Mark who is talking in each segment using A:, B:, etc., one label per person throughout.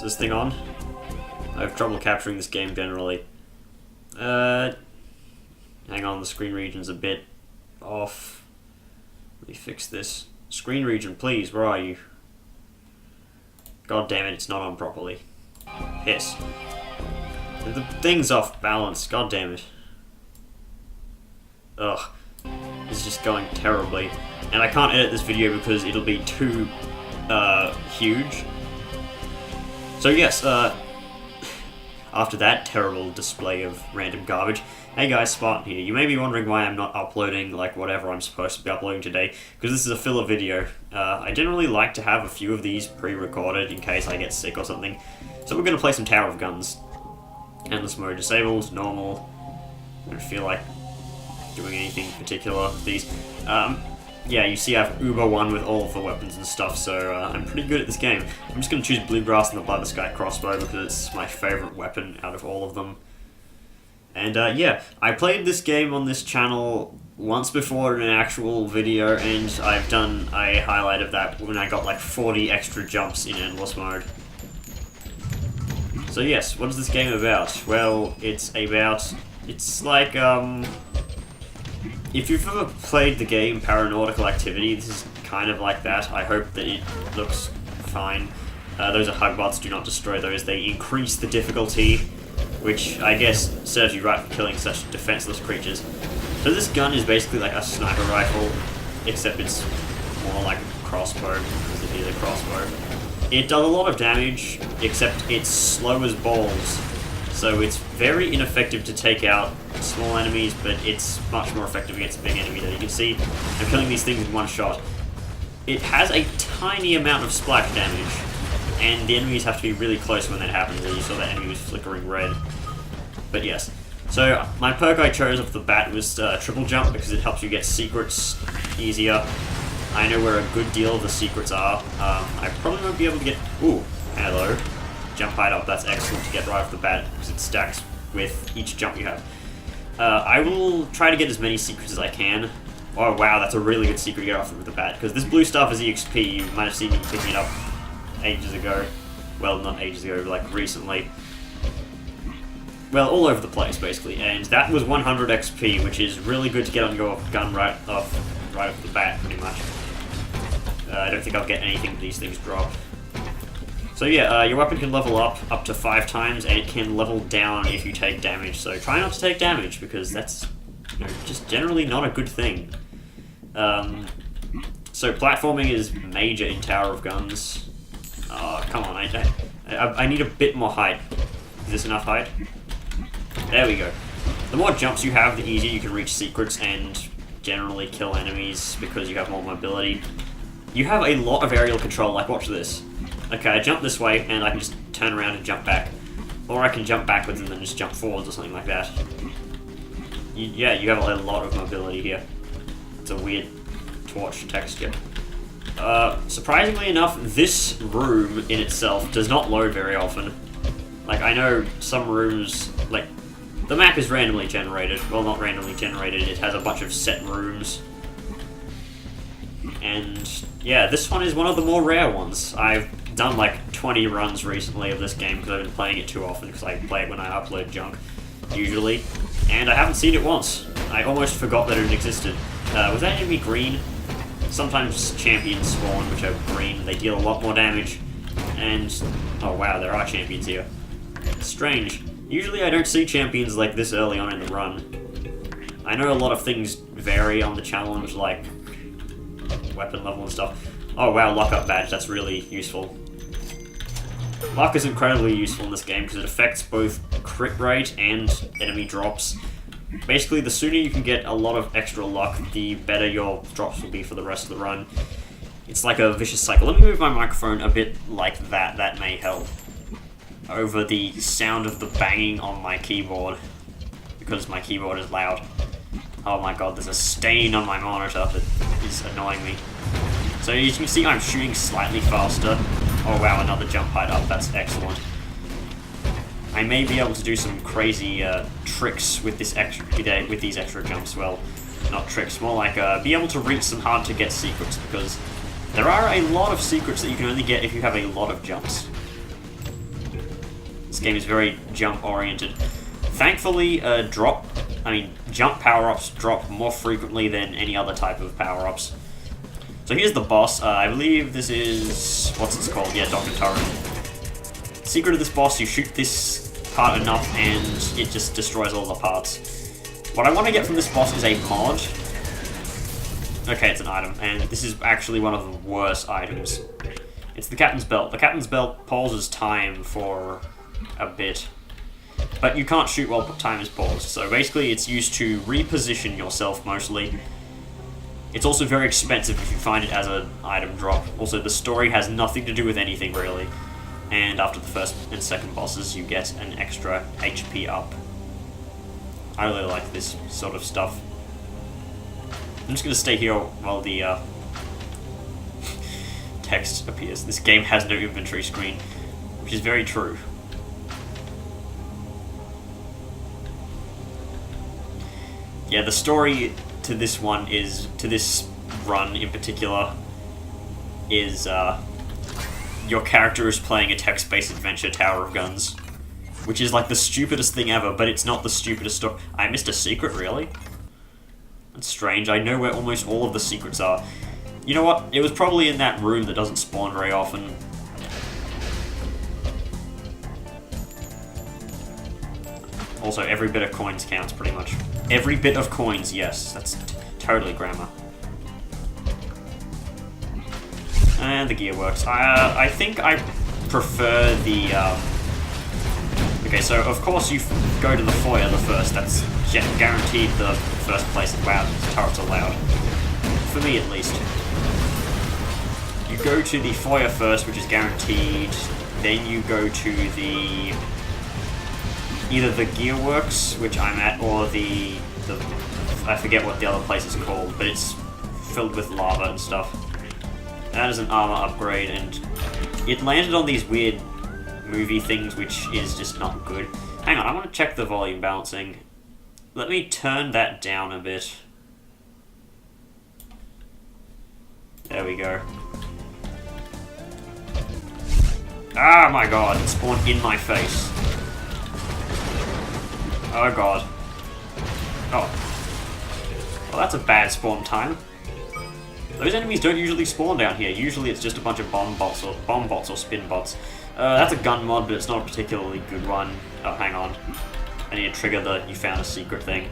A: this thing on? I have trouble capturing this game generally. Hang on, the screen region's a bit off. Let me fix this. Screen region, please, where are you? God damn it, it's not on properly. Piss. The thing's off balance, god damn it. Ugh. This is just going terribly. And I can't edit this video because it'll be too, huge. So yes, after that terrible display of random garbage, hey guys, Spartan here. You may be wondering why I'm not uploading, like, whatever I'm supposed to be uploading today, because this is a filler video. I generally like to have a few of these pre-recorded in case I get sick or something. So we're gonna play some Tower of Guns. Endless mode disabled, normal. I don't feel like doing anything particular with these. Yeah, you see I have Uber 1 with all of the weapons and stuff, so I'm pretty good at this game. I'm just going to choose Bluegrass and the Blood of the Sky crossbow because it's my favourite weapon out of all of them. And yeah, I played this game on this channel once before in an actual video, and I highlighted that when I got like 40 extra jumps in endless mode. So yes, what is this game about? Well, it's like, if you've ever played the game Paranormal Activity, this is kind of like that. I hope that it looks fine. Those are hugbots, do not destroy those. They increase the difficulty, which I guess serves you right for killing such defenseless creatures. So this gun is basically like a sniper rifle, except it's more like a crossbow, because it is a crossbow. It does a lot of damage, except it's slow as balls. So it's very ineffective to take out small enemies, but it's much more effective against big enemies. As you can see, I'm killing these things in one shot. It has a tiny amount of splash damage, and the enemies have to be really close when that happens, as you saw that enemy was flickering red. But yes. So my perk I chose off the bat was triple jump, because it helps you get secrets easier. I know where a good deal of the secrets are. I probably won't be able to get... Ooh, hello. Jump height up, that's excellent to get right off the bat, because it stacks with each jump you have. I will try to get as many secrets as I can. Oh wow, that's a really good secret to get off the bat, because this blue stuff is EXP. You might have seen me picking it up ages ago. Well, not ages ago, but like recently. Well, all over the place, basically, and that was 100 XP, which is really good to get on your gun right off the bat, pretty much. I don't think I'll get anything that these things drop. So yeah, your weapon can level up to 5 times, and it can level down if you take damage. So try not to take damage, because that's, you know, just generally not a good thing. So platforming is major in Tower of Guns. Oh, come on, I need a bit more height. Is this enough height? There we go. The more jumps you have, the easier you can reach secrets and generally kill enemies, because you have more mobility. You have a lot of aerial control, like watch this. Okay, I jump this way, and I can just turn around and jump back. Or I can jump backwards and then just jump forwards or something like that. Yeah, you have a lot of mobility here. It's a weird torch texture. Surprisingly enough, this room in itself does not load very often. Like, I know some rooms, like, the map is randomly generated. Well, not randomly generated, it has a bunch of set rooms. And yeah, this one is one of the more rare ones. I've done like 20 runs recently of this game because I've been playing it too often, because I play it when I upload junk, usually. And I haven't seen it once. I almost forgot that it existed. Was that enemy green? Sometimes champions spawn, which are green. They deal a lot more damage. And, oh wow, there are champions here. Strange. Usually I don't see champions like this early on in the run. I know a lot of things vary on the challenge, like weapon level and stuff. Oh wow, lock-up badge, that's really useful. Luck is incredibly useful in this game because it affects both crit rate and enemy drops. Basically, the sooner you can get a lot of extra luck, the better your drops will be for the rest of the run. It's like a vicious cycle. Let me move my microphone a bit like that, that may help. Over the sound of the banging on my keyboard, because my keyboard is loud. Oh my god, there's a stain on my monitor that is annoying me. So as you can see, I'm shooting slightly faster. Oh wow, another jump height up, that's excellent. I may be able to do some crazy tricks with these extra jumps. Well, not tricks, more like be able to reach some hard to get secrets, because there are a lot of secrets that you can only get if you have a lot of jumps. This game is very jump-oriented. Thankfully, jump power-ups drop more frequently than any other type of power-ups. So here's the boss. I believe this is... what's it called? Yeah, Dr. Turret. Secret of this boss, you shoot this part enough and it just destroys all the parts. What I want to get from this boss is a mod. Okay, it's an item, and this is actually one of the worst items. It's the Captain's Belt. The Captain's Belt pauses time for a bit, but you can't shoot while time is paused, so basically it's used to reposition yourself mostly. It's also very expensive if you find it as an item drop. Also, the story has nothing to do with anything really, and after the first and second bosses you get an extra HP up. I really like this sort of stuff. I'm just going to stay here while the text appears. This game has no inventory screen, which is very true. Yeah, the story to this one is, to this run in particular, is your character is playing a text-based adventure Tower of Guns, which is like the stupidest thing ever, but it's not the stupidest story. I missed a secret, really? That's strange. I know where almost all of the secrets are. You know what? It was probably in that room that doesn't spawn very often. Also, every bit of coins counts, pretty much. Every bit of coins, yes. That's totally grammar. And the gear works. I think I prefer the... Okay, so of course you go to the foyer the first. That's guaranteed the first place. Wow, these turrets are loud. For me, at least. You go to the foyer first, which is guaranteed. Then you go to the... either the gearworks, which I'm at, or the I forget what the other place is called, but it's filled with lava and stuff. That is an armor upgrade, and it landed on these weird movie things, which is just not good. Hang on, I want to check the volume balancing. Let me turn that down a bit. There we go. Ah, my god, it spawned in my face. Oh god. Oh. Well, that's a bad spawn time. Those enemies don't usually spawn down here. Usually it's just a bunch of bomb bots or spin bots. That's a gun mod, but it's not a particularly good one. Oh, hang on. I need to trigger the "you found a secret" thing.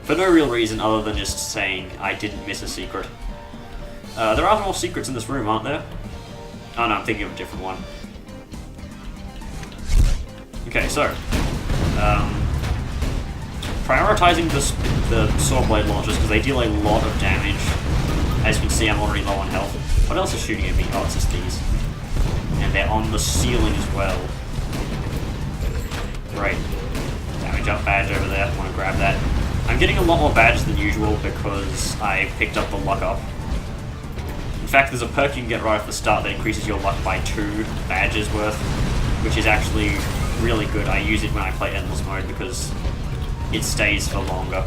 A: For no real reason other than just saying I didn't miss a secret. There are more secrets in this room, aren't there? Oh no, I'm thinking of a different one. Okay, so... prioritizing the sword blade launchers because they deal a lot of damage. As you can see, I'm already low on health. What else is shooting at me? Oh, it's just these. And they're on the ceiling as well. Great. Damage up badge over there. I want to grab that. I'm getting a lot more badges than usual because I picked up the luck up. In fact, there's a perk you can get right off the start that increases your luck by 2 badges worth, which is actually really good. I use it when I play Endless Mode because it stays for longer.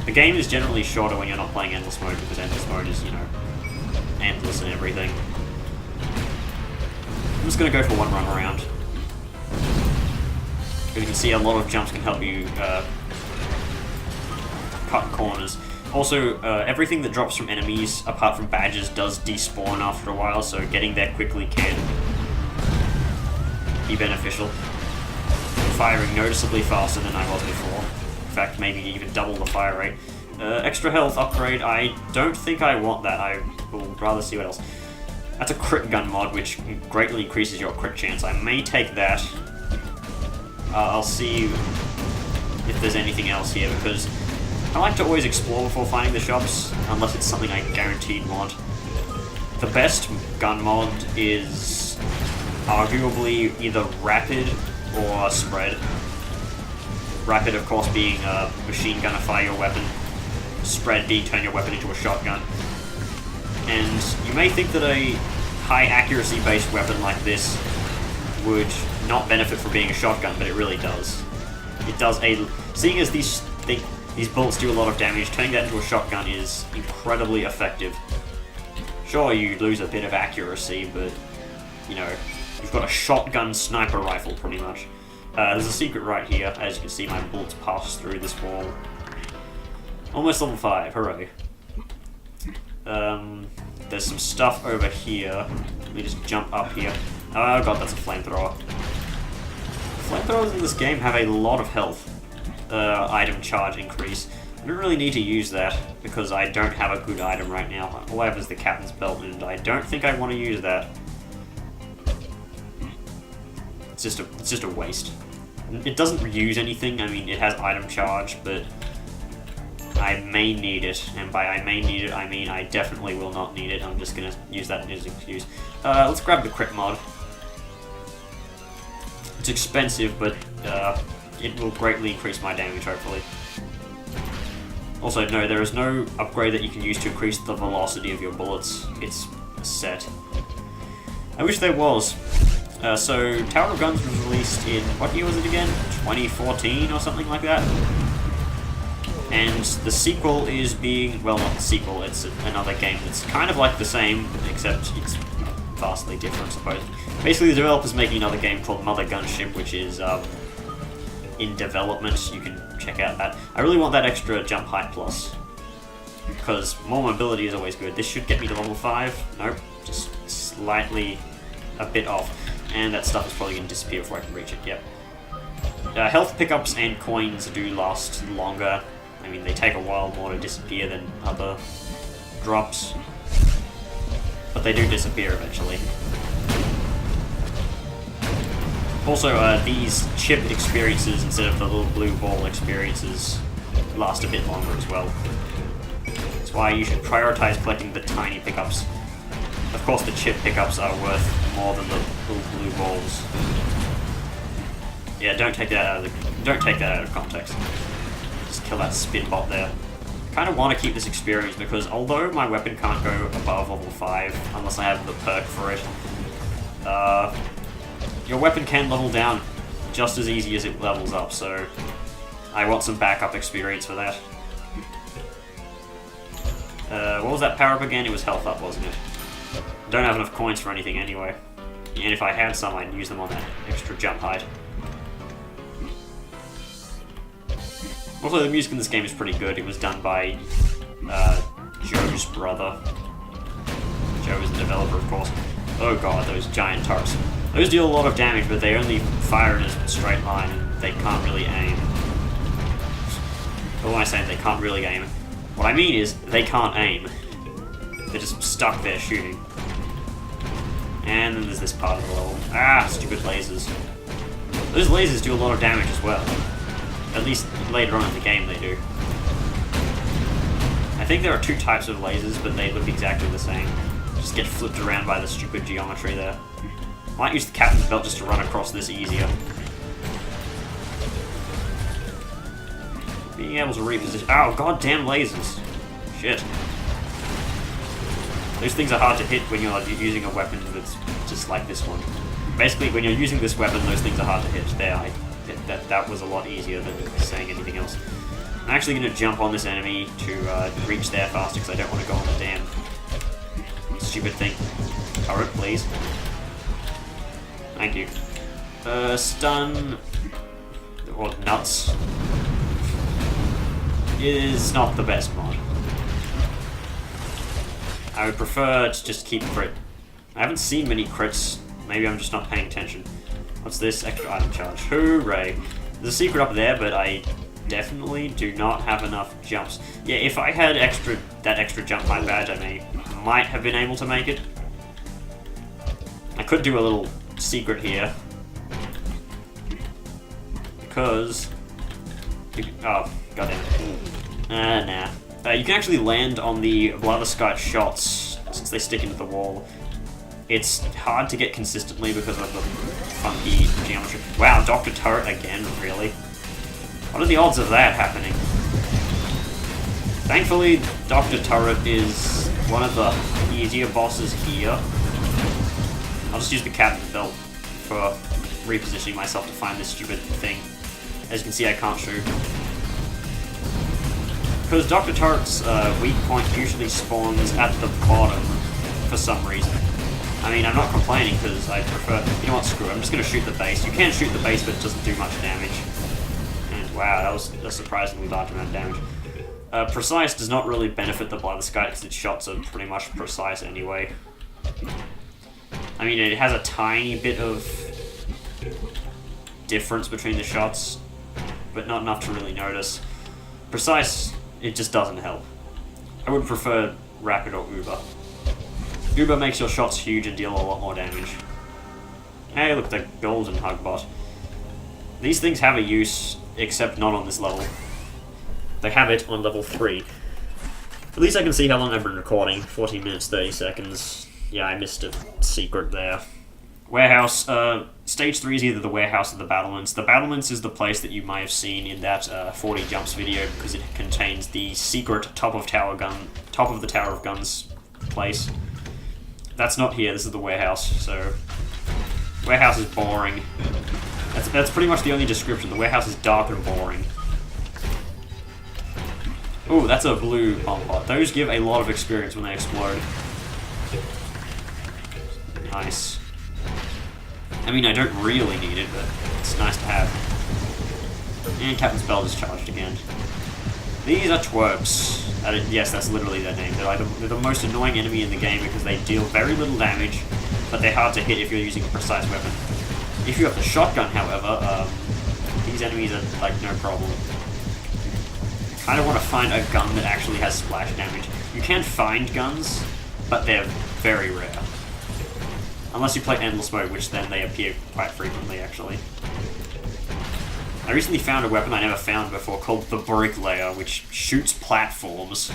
A: The game is generally shorter when you're not playing Endless Mode because Endless Mode is, you know, endless and everything. I'm just going to go for one run around. As you can see, a lot of jumps can help you cut corners. Also, everything that drops from enemies, apart from badges, does despawn after a while, so getting there quickly can be beneficial. Firing noticeably faster than I was before. In fact, maybe even double the fire rate. Extra health upgrade, I don't think I want that. I will rather see what else. That's a crit gun mod, which greatly increases your crit chance. I may take that. I'll see if there's anything else here, because I like to always explore before finding the shops, unless it's something I guaranteed want. The best gun mod is arguably either rapid or spread. Rapid, of course, being a machine gunner fire your weapon. Spread being turn your weapon into a shotgun. And you may think that a high accuracy based weapon like this would not benefit from being a shotgun, but it really does. It does seeing as these bullets do a lot of damage, turning that into a shotgun is incredibly effective. Sure, you lose a bit of accuracy, but, you know, you've got a shotgun sniper rifle, pretty much. There's a secret right here. As you can see, my bullets pass through this wall. Almost level 5, hooray. There's some stuff over here. Let me just jump up here. Oh god, that's a flamethrower. Flamethrowers in this game have a lot of health. Item charge increase. I don't really need to use that, because I don't have a good item right now. All I have is the captain's belt, and I don't think I want to use that. It's just a waste. It doesn't use anything. I mean, it has item charge, but I may need it, and by I may need it, I mean I definitely will not need it. I'm just gonna use that as an excuse. Let's grab the crit mod. It's expensive, but it will greatly increase my damage, hopefully. Also, no, there is no upgrade that you can use to increase the velocity of your bullets. It's set. I wish there was. So, Tower of Guns was released in, what year was it again? 2014 or something like that? And the sequel is being, well, not the sequel, it's another game that's kind of like the same, except it's vastly different, supposedly. Basically, the developer's making another game called Mother Gunship, which is in development. You can check out that. I really want that extra jump height plus, because more mobility is always good. This should get me to level 5. Nope, just slightly a bit off. And that stuff is probably going to disappear before I can reach it, yep. Health pickups and coins do last longer. I mean, they take a while more to disappear than other drops, but they do disappear eventually. Also, these chip experiences instead of the little blue ball experiences last a bit longer as well. That's why you should prioritize collecting the tiny pickups. Of course, the chip pickups are worth more than the little blue balls. Yeah, don't take that out of context. Just kill that spin bot there. Kind of want to keep this experience because although my weapon can't go above level 5 unless I have the perk for it, your weapon can level down just as easy as it levels up, so I want some backup experience for that. What was that power up again? It was health up, wasn't it? Don't have enough coins for anything anyway. And if I had some, I'd use them on that extra jump height. Also, the music in this game is pretty good. It was done by Joe's brother. Joe is the developer, of course. Oh god, those giant turrets. Those deal a lot of damage, but they only fire in a straight line, and they can't really aim. What am I saying? They can't really aim. What I mean is, they can't aim. They're just stuck there shooting. And then there's this part of the level. Ah, stupid lasers. Those lasers do a lot of damage as well. At least later on in the game they do. I think there are 2 types of lasers, but they look exactly the same. Just get flipped around by the stupid geometry there. Might use the captain's belt just to run across this easier. Being able to reposition. Oh, goddamn lasers. Shit. Those things are hard to hit when you're using a weapon that's just like this one. Basically, when you're using this weapon, those things are hard to hit. There, that was a lot easier than saying anything else. I'm actually going to jump on this enemy to reach there faster because I don't want to go on the damn stupid thing. Turret, please. Thank you. Stun... or nuts... is not the best mod. I would prefer to just keep crit. I haven't seen many crits. Maybe I'm just not paying attention. What's this? Extra item charge. Hooray! There's a secret up there, but I definitely do not have enough jumps. Yeah, if I had that extra jump height badge, I might have been able to make it. I could do a little secret here. Because... oh, goddamn it. Nah. You can actually land on the blatherskite shots, since they stick into the wall. It's hard to get consistently because of the funky geometry. Wow, Dr. Turret again, really? What are the odds of that happening? Thankfully, Dr. Turret is one of the easier bosses here. I'll just use the captain's belt for repositioning myself to find this stupid thing. As you can see, I can't shoot. Because Dr. Turret's weak point usually spawns at the bottom for some reason. I mean, I'm not complaining because I prefer... You know what, screw it. I'm just going to shoot the base. You can shoot the base, but it doesn't do much damage. And wow, that was a surprisingly large amount of damage. Precise does not really benefit the Blood of the Sky because its shots are pretty much precise anyway. I mean, it has a tiny bit of difference between the shots, but not enough to really notice. Precise, it just doesn't help. I would prefer Rapid or Uber. Uber makes your shots huge and deal a lot more damage. Hey, look, the golden Hugbot. These things have a use, except not on this level. They have it on level 3. At least I can see how long I've been recording. 14 minutes, 30 seconds. Yeah, I missed a secret there. Warehouse. Stage 3 is either the warehouse or the battlements. The battlements is the place that you might have seen in that 40 jumps video because it contains the secret top of the Tower of Guns place. That's not here. This is the warehouse. So, warehouse is boring. That's pretty much the only description. The warehouse is dark and boring. Ooh, that's a blue bomb bot. Those give a lot of experience when they explode. Nice. I mean, I don't really need it, but it's nice to have. And Captain's Belt is charged again. These are twerps. Yes, that's literally their name. They're the most annoying enemy in the game because they deal very little damage, but they're hard to hit if you're using a precise weapon. If you have the shotgun, however, these enemies are like no problem. I kind of want to find a gun that actually has splash damage. You can find guns, but they're very rare. Unless you play Endless Mode, which then they appear quite frequently, actually. I recently found a weapon I never found before called the Bricklayer, which shoots platforms.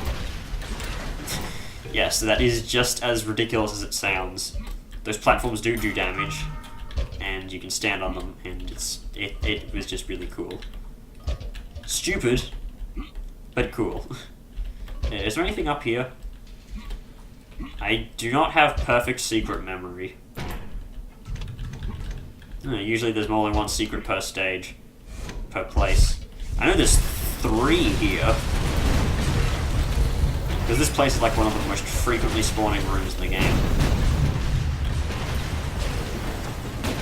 A: Yes, that is just as ridiculous as it sounds. Those platforms do damage, and you can stand on them, and it was just really cool. Stupid, but cool. Is there anything up here? I do not have perfect secret memory. Usually there's more than one secret per stage, per place. I know there's 3 here. Because this place is like one of the most frequently spawning rooms in the game.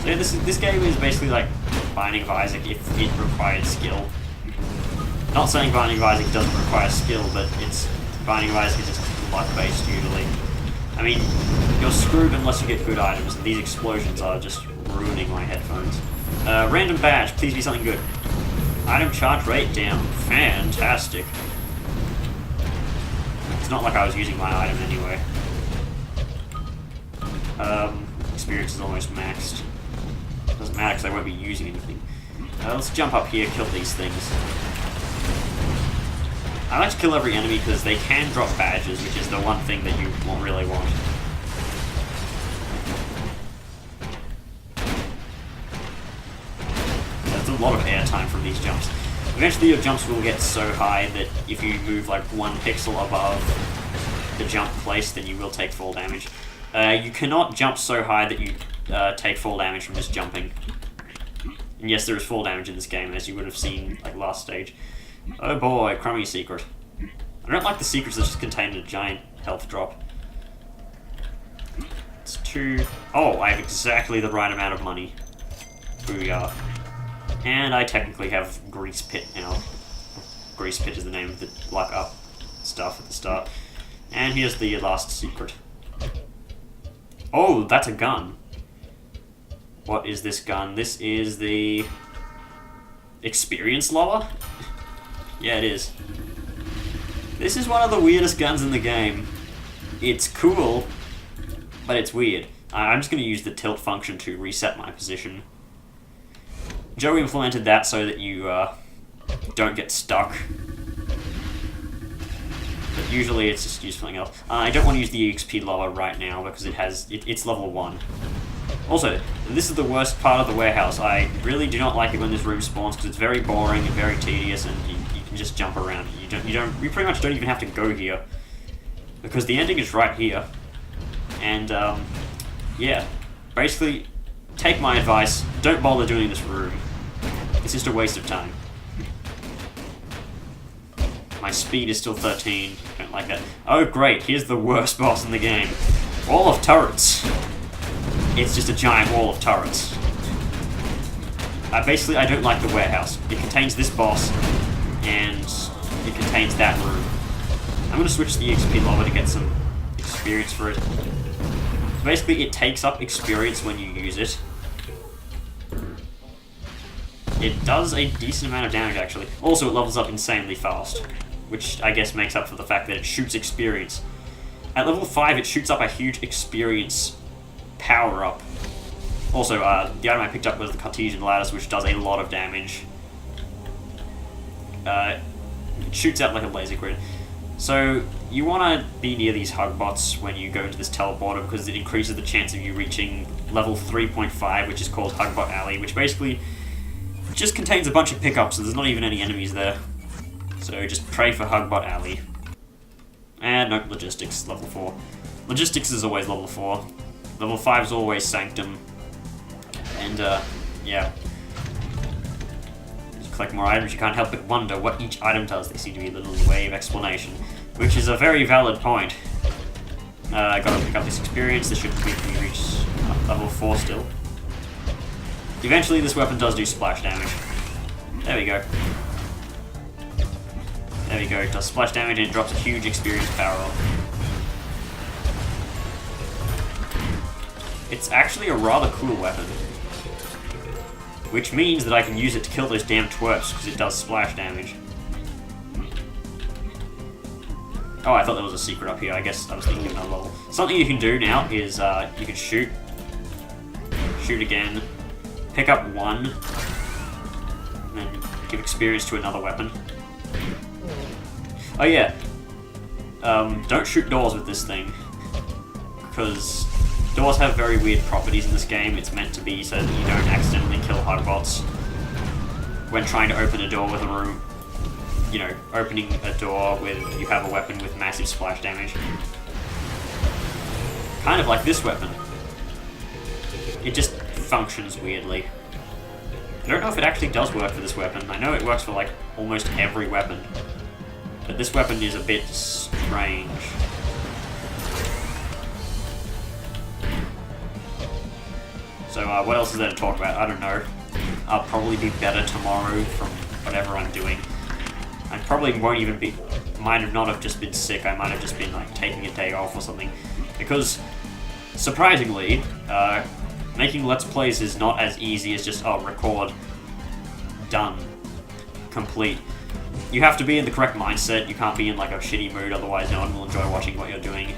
A: So yeah, this game is basically like Binding of Isaac if it required skill. Not saying Binding of Isaac doesn't require skill, but it's Binding of Isaac is just luck-based usually. I mean, you're screwed unless you get good items, and these explosions are just ruining my headphones. Random badge, please be something good. Item charge rate down. Fantastic. It's not like I was using my item anyway. Experience is almost maxed. Doesn't matter because I won't be using anything. Let's jump up here, kill these things. I like to kill every enemy because they can drop badges, which is the one thing that you won't really want. There's a lot of airtime from these jumps. Eventually your jumps will get so high that if you move like 1 pixel above the jump place, then you will take fall damage. You cannot jump so high that you take fall damage from just jumping. And yes, there is fall damage in this game, as you would have seen like last stage. Oh boy, crummy secret. I don't like the secrets that just contain a giant health drop. It's too... Oh, I have exactly the right amount of money. Booyah. And I technically have Grease Pit now. Grease Pit is the name of the luck up stuff at the start. And here's the last secret. Oh, that's a gun. What is this gun? This is the... Experience Lower? Yeah, it is. This is one of the weirdest guns in the game. It's cool, but it's weird. I'm just going to use the tilt function to reset my position. Joe implemented that so that you don't get stuck. But usually it's just used for something else. I don't want to use the EXP lower right now because it's level 1. Also, this is the worst part of the warehouse. I really do not like it when this room spawns because it's very boring and very tedious, and you can just jump around. You pretty much don't even have to go here because the ending is right here. And yeah, basically, take my advice. Don't bother doing this room. It's just a waste of time. My speed is still 13. Don't like that. Oh great, here's the worst boss in the game. Wall of turrets. it's just a giant wall of turrets. Basically, I don't like the warehouse. It contains this boss, and it contains that room. I'm going to switch to the XP lava to get some experience for it. So basically, it takes up experience when you use it. It does a decent amount of damage, actually. Also, it levels up insanely fast, which I guess makes up for the fact that it shoots experience. At level 5, it shoots up a huge experience power-up. Also, the item I picked up was the Cartesian Lattice, which does a lot of damage. It shoots out like a laser grid. So, you want to be near these hug bots when you go into this teleporter because it increases the chance of you reaching level 3.5, which is called Hugbot Alley, which basically just contains a bunch of pickups, so there's not even any enemies there. So just pray for Hugbot Alley. And no, Logistics, level 4. Logistics is always level 4. Level 5 is always Sanctum. And, yeah. As you collect more items, you can't help but wonder what each item does. They seem to be a little way of explanation, which is a very valid point. Gotta pick up this experience. This should make me reach level 4 still. Eventually, this weapon does do splash damage. There we go. There we go. It does splash damage and it drops a huge experience power up. It's actually a rather cool weapon. Which means that I can use it to kill those damn twerps, because it does splash damage. Oh, I thought there was a secret up here. I guess I was thinking of another level. Something you can do now is you can shoot. Shoot again. Pick up one. And then give experience to another weapon. Oh yeah. Don't shoot doors with this thing. Because doors have very weird properties in this game. It's meant to be so that you don't accidentally kill hugbots when trying to open a door with a room. You know, opening a door with you have a weapon with massive splash damage. Kind of like this weapon. It just functions weirdly. I don't know if it actually does work for this weapon. I know it works for like almost every weapon. But this weapon is a bit strange. So what else is there to talk about? I don't know. I'll probably be better tomorrow from whatever I'm doing. I probably won't even be... Might have not have just been sick. I might have just been like taking a day off or something. Because, surprisingly, making Let's Plays is not as easy as just, oh, record, done, complete. You have to be in the correct mindset. You can't be in like a shitty mood, otherwise no one will enjoy watching what you're doing.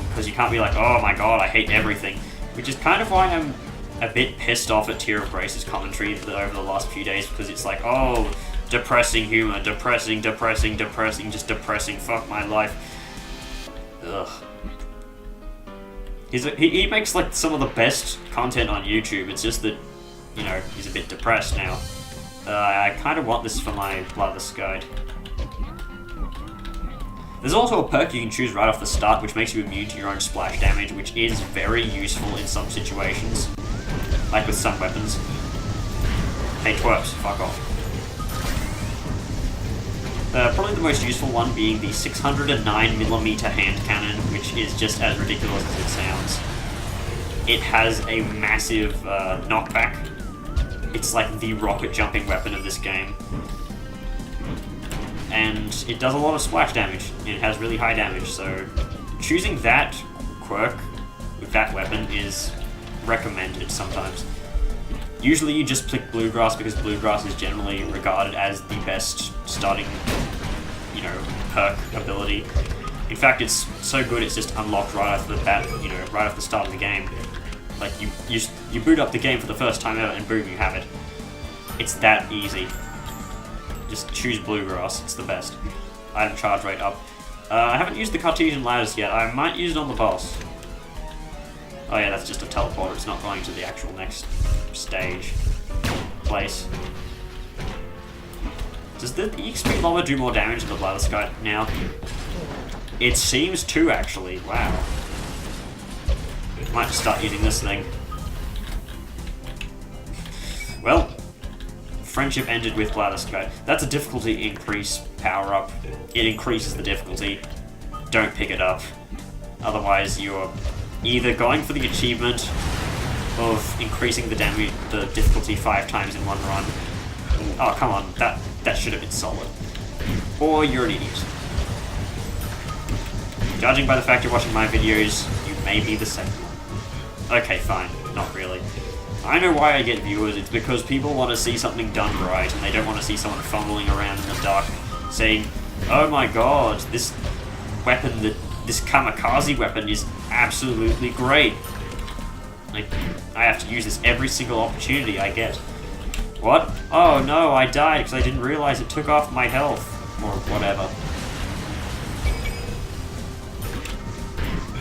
A: Because you can't be like, oh my god, I hate everything. Which is kind of why I'm a bit pissed off at Tier of Grace's commentary over the last few days, because it's like, oh, depressing humor, depressing, just depressing, fuck my life. Ugh. He makes like some of the best content on YouTube, it's just that, you know, he's a bit depressed now. I kind of want this for my Bloodless Guide. There's also a perk you can choose right off the start which makes you immune to your own splash damage, which is very useful in some situations. Like with some weapons. Hey twerps, fuck off. Probably the most useful one being the 609mm hand cannon, which is just as ridiculous as it sounds. It has a massive knockback. It's like the rocket jumping weapon of this game. And it does a lot of splash damage, and it has really high damage, so choosing that quirk with that weapon is recommended sometimes. Usually you just pick Bluegrass because Bluegrass is generally regarded as the best starting, you know, perk ability. In fact, it's so good it's just unlocked right off the bat, you know, right off the start of the game. Like, you boot up the game for the first time ever and boom, you have it. It's that easy. Just choose Bluegrass, it's the best. Item charge rate up. I haven't used the Cartesian Lattice yet, I might use it on the boss. Oh yeah, that's just a teleporter, it's not going to the actual next stage. Place. Does the EXP Lava do more damage than the Bloodless Guide now? It seems to, actually, wow. Might just start using this thing. Well, friendship ended with Bloodless Guide. That's a difficulty increase power-up. It increases the difficulty. Don't pick it up. Otherwise you're either going for the achievement of increasing the damage, the difficulty 5 times in one run. Oh, come on, that should have been solid. Or you're an idiot. Judging by the fact you're watching my videos, you may be the second one. Okay, fine, not really. I know why I get viewers, it's because people want to see something done right, and they don't want to see someone fumbling around in the dark saying, oh my god, this weapon, this kamikaze weapon is absolutely great. Like, I have to use this every single opportunity I get. What? Oh no, I died because I didn't realize it took off my health. Or whatever.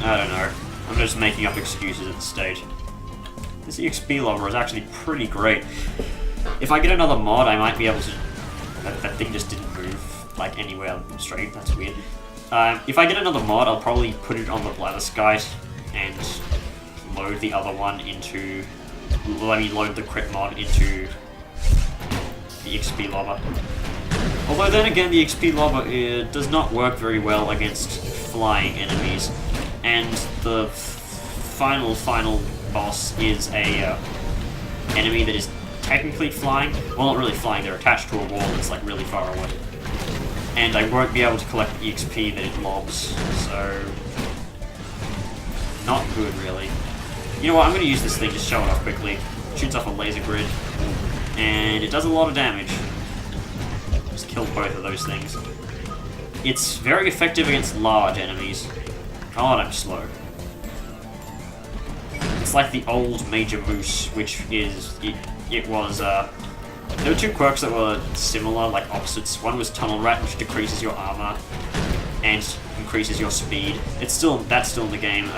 A: I don't know. I'm just making up excuses at this stage. This EXP logger is actually pretty great. If I get another mod, I might be able to... That thing just didn't move, like, anywhere straight. That's weird. If I get another mod, I'll probably put it on the blatherskite and load the other one into... Let me load the crit mod into the XP lobber. Although then again, the XP lobber does not work very well against flying enemies. And the final boss is a enemy that is technically flying. Well, not really flying, they're attached to a wall that's like really far away. And I won't be able to collect the EXP that it lobs, so... Not good, really. You know what, I'm going to use this thing to show it off quickly. It shoots off a laser grid, and it does a lot of damage. Just kill both of those things. It's very effective against large enemies. God, I'm slow. It's like the old Major Moose, which is... It was, there were two quirks that were similar, like opposites. One was Tunnel Rat, which decreases your armor and increases your speed. That's still in the game.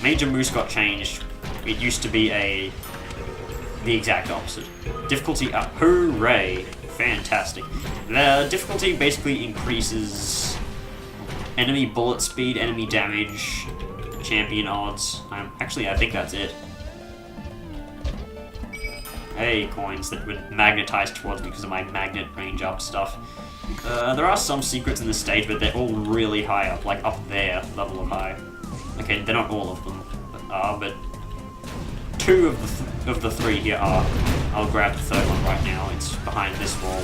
A: Major Moose got changed. It used to be the exact opposite. Difficulty up. Hooray! Fantastic. The difficulty basically increases enemy bullet speed, enemy damage, champion odds. Actually, I think that's it. Hey, coins that would magnetize towards me because of my magnet range up stuff. There are some secrets in this stage, but they're all really high up, like up there, level of high. Okay, they're not all of them, but two of the three here are. I'll grab the third one right now. It's behind this wall.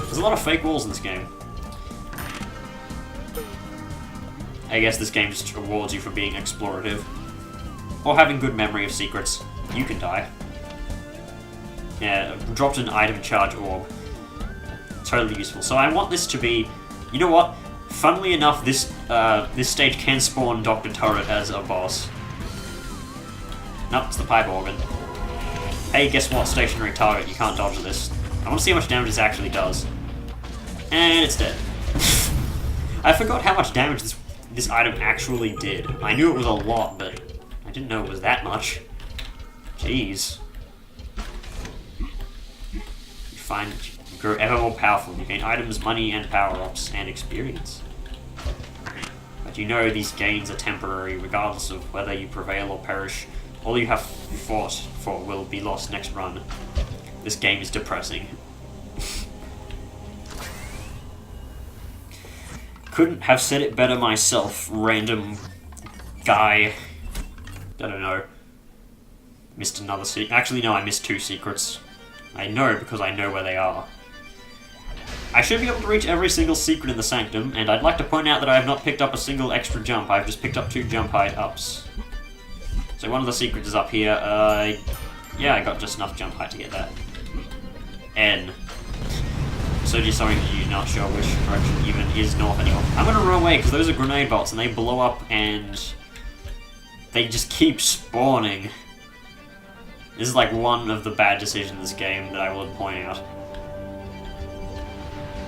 A: There's a lot of fake walls in this game. I guess this game just rewards you for being explorative. Or having good memory of secrets. You can die. Yeah, dropped an item charge orb. Totally useful. So I want this to be... You know what? Funnily enough, this stage can spawn Dr. Turret as a boss. Nope, it's the pipe organ. Hey, guess what? Stationary target. You can't dodge this. I want to see how much damage this actually does. And it's dead. I forgot how much damage this item actually did. I knew it was a lot, but I didn't know it was that much. Jeez. You grow ever more powerful. You gain items, money, and power-ups, and experience. But you know these gains are temporary, regardless of whether you prevail or perish. All you have fought for will be lost next run. This game is depressing. Couldn't have said it better myself, random guy. I don't know. Missed another secret. Actually, no, I missed 2 secrets. I know because I know where they are. I should be able to reach every single secret in the Sanctum, and I'd like to point out that I have not picked up a single extra jump. I've just picked up 2 jump height ups. So one of the secrets is up here. Yeah, I got just enough jump height to get that. N. So just something that you're not sure which direction even is north anymore. I'm gonna run away because those are grenade bolts and they blow up and they just keep spawning. This is like one of the bad decisions in this game that I will point out.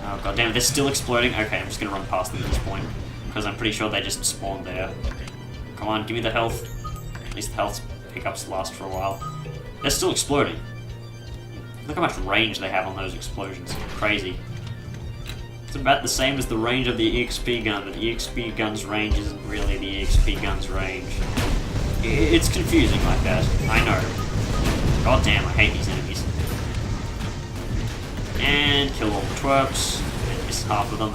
A: Oh god damn it, they're still exploding? Okay, I'm just gonna run past them at this point. Because I'm pretty sure they just spawned there. Come on, give me the health. At least the health pickups last for a while. They're still exploding. Look how much range they have on those explosions. Crazy. It's about the same as the range of the EXP gun, but the EXP gun's range isn't really the EXP gun's range. It's confusing like that. I know. God damn, I hate these enemies. And kill all the twerps. And miss half of them.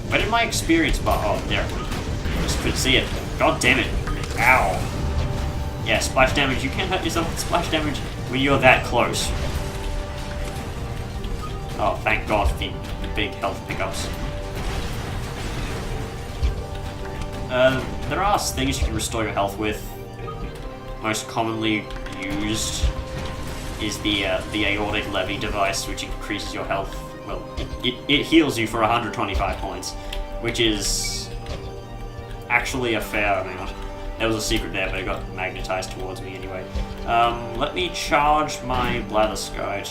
A: Where did my experience bar? Oh, there it went. I just couldn't see it. God damn it. Ow. Yeah, splash damage. You can hurt yourself with splash damage when you're that close. Oh, thank God for the big health pickups. There are things you can restore your health with. Most commonly used is the aortic levy device, which increases your health. Well, it heals you for 125 points, which is actually a fair amount. There was a secret there, but it got magnetized towards me anyway. Let me charge my Blatherskite.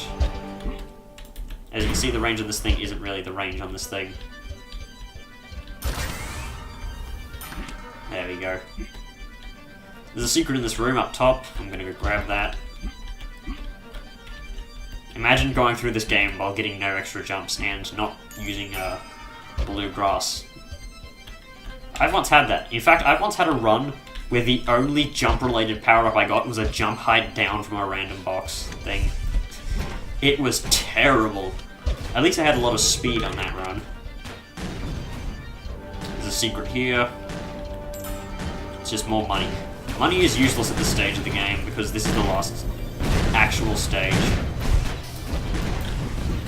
A: As you can see, the range on this thing isn't really the range on this thing. There we go. There's a secret in this room up top. I'm gonna go grab that. Imagine going through this game while getting no extra jumps and not using blue grass. I've once had that. In fact, I've once had a run where the only jump-related power-up I got was a jump height down from a random box thing. It was terrible. At least I had a lot of speed on that run. There's a secret here. It's just more money. Money is useless at this stage of the game because this is the last actual stage.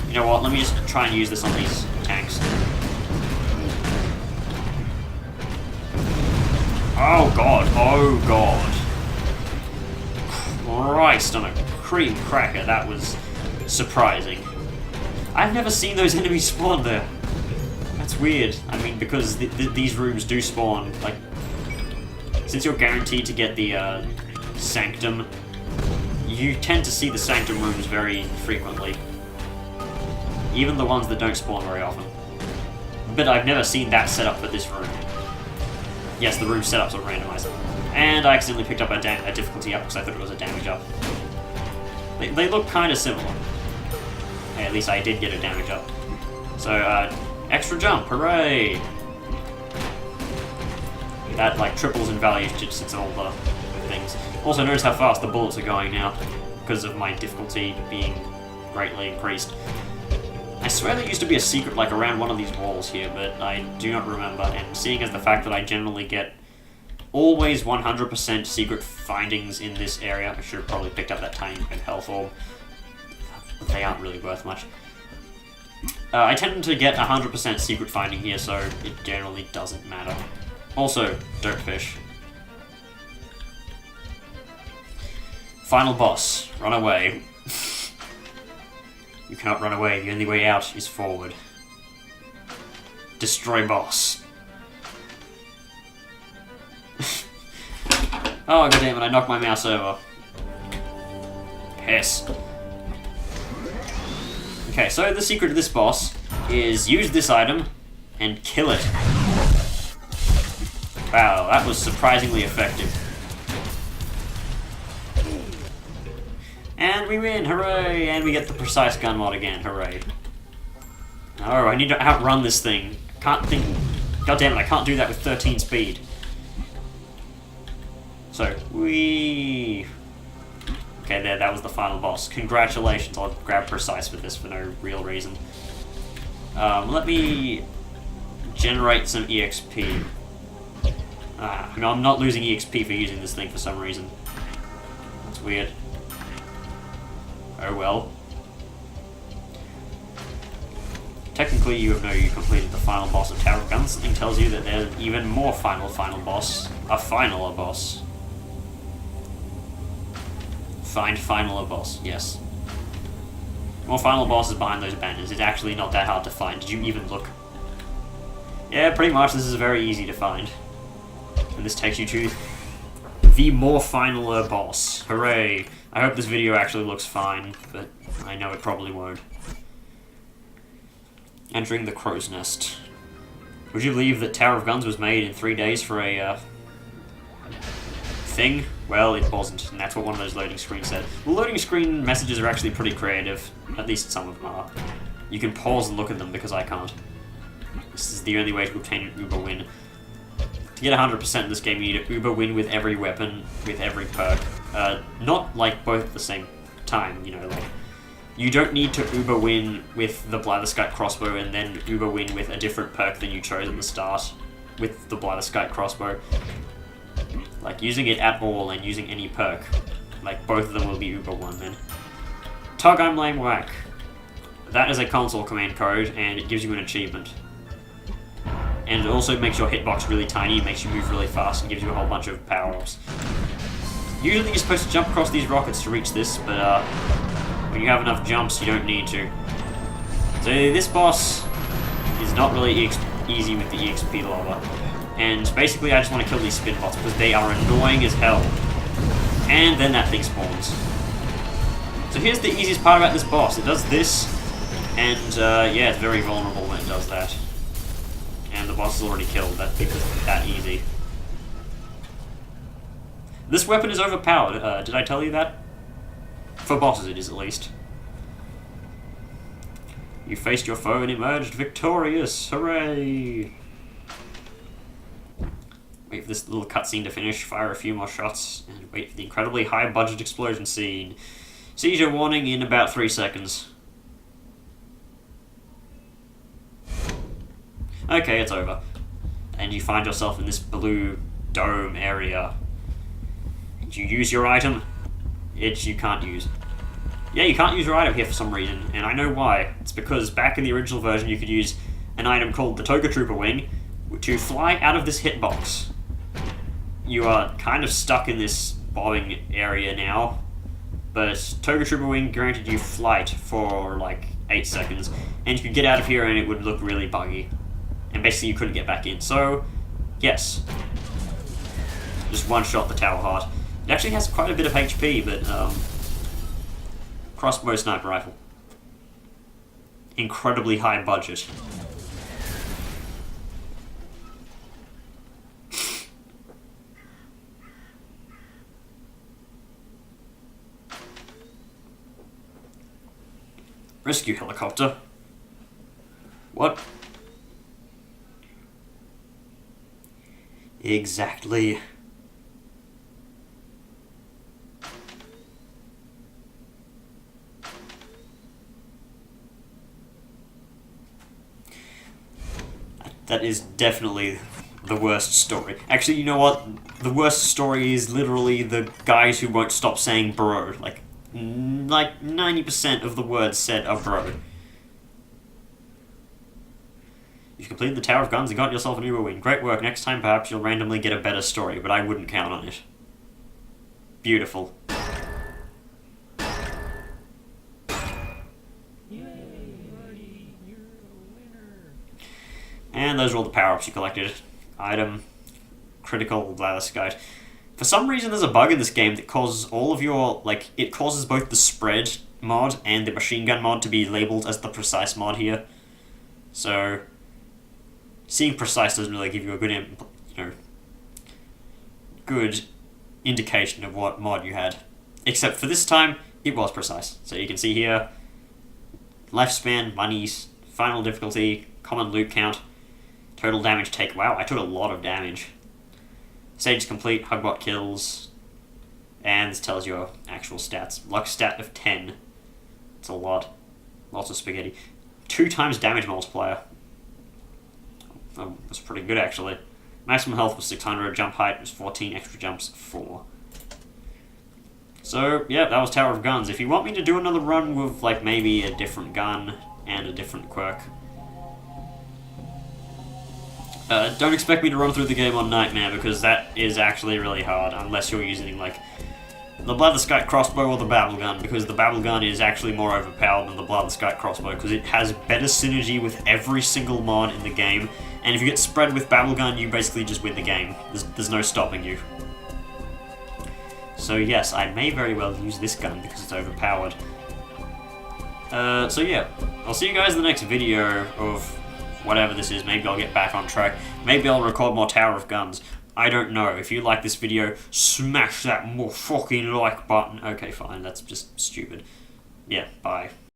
A: You know what, let me just try and use this on these tanks. Oh god, oh god. Christ on a cream cracker, that was surprising. I've never seen those enemies spawn there. That's weird. I mean, because these rooms do spawn, like, since you're guaranteed to get the Sanctum, you tend to see the Sanctum rooms very frequently. Even the ones that don't spawn very often. But I've never seen that setup for this room. Yes, the room setups are randomized. And I accidentally picked up a difficulty up because I thought it was a damage up. They look kind of similar. Hey, at least I did get a damage up. So, extra jump, hooray! That, like, triples in value just since all the things. Also, notice how fast the bullets are going now, because of my difficulty being greatly increased. I swear there used to be a secret, like, around one of these walls here, but I do not remember, and seeing as the fact that I generally get always 100% secret findings in this area, I should have probably picked up that tiny red health orb. They aren't really worth much. I tend to get 100% secret finding here, so it generally doesn't matter. Also, Dirtfish. Final boss. Run away. You cannot run away. The only way out is forward. Destroy boss. Oh, goddammit, I knocked my mouse over. Piss. Okay, so the secret of this boss is use this item and kill it. Wow, that was surprisingly effective. And we win, hooray! And we get the precise gun mod again, hooray. Oh, I need to outrun this thing. Can't think... God damn it, I can't do that with 13 speed. So, whee... Okay, there, that was the final boss. Congratulations, I'll grab precise with this for no real reason. Let me generate some EXP. No, I'm not losing EXP for using this thing for some reason. That's weird. Oh well. Technically, you know you completed the final boss of Tower of Guns. Something tells you that there's even more final boss. A finaler boss. Find finaler boss, yes. More final bosses behind those banners. It's actually not that hard to find. Did you even look? Yeah, pretty much. This is very easy to find. And this takes you to the more finaler boss. Hooray! I hope this video actually looks fine, but I know it probably won't. Entering the Crow's Nest. Would you believe that Tower of Guns was made in 3 days for a thing? Well, it wasn't, and that's what one of those loading screens said. The loading screen messages are actually pretty creative. At least some of them are. You can pause and look at them because I can't. This is the only way to obtain an Uber win. To get 100% in this game, you need an Uber win with every weapon, with every perk. Not like both at the same time, you know, like... You don't need to Uber win with the Blatherskite crossbow and then Uber win with a different perk than you chose at the start with the Blatherskite crossbow. Like, using it at all and using any perk. Like, both of them will be Uber 1 then. Tug I'm Lame Whack. That is a console command code, and it gives you an achievement. And it also makes your hitbox really tiny, makes you move really fast, and gives you a whole bunch of power-ups. Usually you're supposed to jump across these rockets to reach this, but when you have enough jumps, you don't need to. So this boss is not really easy with the EXP lava. And basically I just want to kill these spin bots, because they are annoying as hell. And then that thing spawns. So here's the easiest part about this boss. It does this, and yeah, it's very vulnerable when it does that. And the boss is already killed. That's because it's that easy. This weapon is overpowered. Did I tell you that? For bosses it is, at least. You faced your foe and emerged victorious. Hooray! Wait for this little cutscene to finish, fire a few more shots, and wait for the incredibly high-budget explosion scene. Seizure warning in about 3 seconds. Okay, it's over. And you find yourself in this blue dome area. And you use your item. You can't use. Yeah, you can't use your item here for some reason, and I know why. It's because back in the original version you could use an item called the Toga Trooper Wing to fly out of this hitbox. You are kind of stuck in this bobbing area now, but Toga Trooper Wing granted you flight for like 8 seconds, and you could get out of here and it would look really buggy. And basically you couldn't get back in. So, yes. Just one-shot the tower heart. It actually has quite a bit of HP, but crossbow sniper rifle. Incredibly high budget. Rescue helicopter. What? Exactly. That is definitely the worst story. Actually, you know what? The worst story is literally the guys who won't stop saying bro. Like 90% of the words said are bro. You've completed the Tower of Guns and got yourself an Uber win. Great work. Next time, perhaps you'll randomly get a better story, but I wouldn't count on it. Beautiful. And those are all the power-ups you collected. Item, critical, lattice guide. For some reason, there's a bug in this game that causes all of your, like, it causes both the spread mod and the machine gun mod to be labeled as the precise mod here. So, seeing precise doesn't really give you a good, good indication of what mod you had. Except for this time, it was precise. So you can see here, lifespan, monies, final difficulty, common loot count, total damage take. Wow, I took a lot of damage. Stage complete, Hugbot kills, and this tells you actual stats. Luck stat of 10. It's a lot. Lots of spaghetti. 2 times damage multiplier. Oh, that's pretty good actually. Maximum health was 600, jump height was 14, extra jumps 4. So, yeah, that was Tower of Guns. If you want me to do another run with, like, maybe a different gun and a different quirk, don't expect me to run through the game on Nightmare, because that is actually really hard, unless you're using, like, the Blatherskite crossbow or the Babble gun, because the Babble gun is actually more overpowered than the Blatherskite crossbow, because it has better synergy with every single mod in the game, and if you get spread with Babble gun, you basically just win the game. There's no stopping you. So yes, I may very well use this gun because it's overpowered. So yeah, I'll see you guys in the next video of whatever this is. Maybe I'll get back on track. Maybe I'll record more Tower of Guns. I don't know. If you like this video, smash that more fucking like button. Okay, fine. That's just stupid. Yeah, bye.